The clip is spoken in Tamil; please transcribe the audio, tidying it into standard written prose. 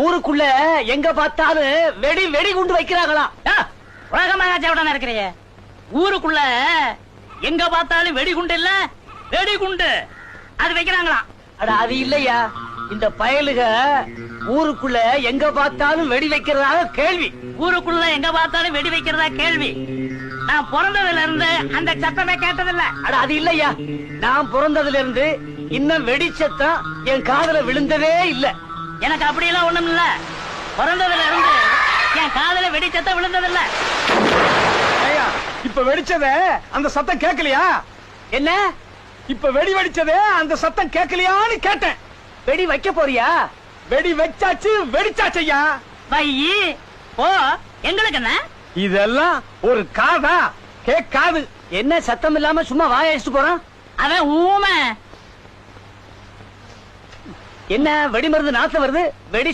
ஊருக்குள்ள எங்க பார்த்தாலும் வெடி வெடி குண்டு வைக்கிறாங்களாம். உலகமாக இருக்கிறீ ஊருக்குள்ள எங்க பார்த்தாலும் வெடிகுண்டு இல்ல வெடிகுண்டு அது வைக்கிறாங்களாம். அட அது இல்லையா, இந்த பயலுக ஊருக்குள்ள எங்க பார்த்தாலும் வெடி வைக்கிறதாக கேள்வி. ஊருக்குள்ள எங்க பார்த்தாலும் வெடி வைக்கிறதா கேள்வி. நான் பிறந்ததுல இருந்து அந்த சத்தமே கேட்டதில்ல. அட அது இல்லையா, நான் பிறந்ததுல இருந்து இன்னும் வெடி சத்தம் என் காதுல விழுந்ததே இல்ல. எனக்கு அப்படியெல்லாம் ஒண்ணும் இல்ல. பிறந்ததுல இருந்து என் காதுல வெடி சத்தம் விழுந்ததில்ல. இப்ப வெடிச்சத அந்த சத்தம் கேட்கலையா? என்ன இப்ப வெடி வெடிச்சதே அந்த சத்தம் கேட்கலையான்னு கேட்டேன். வெடி வைக்க போறியா? வெடி வச்சாச்சு வெடிச்சாச்சையா. வையி ஓ எங்களுக்கு என்ன இதெல்லாம் ஒரு காதா? கேட்காது. என்ன சத்தம் இல்லாம சும்மா வாய அடிச்சுட்டு போறான் அவன் ஊமை. என்ன வெடி மருந்து நாத்தம் வருது? வெடி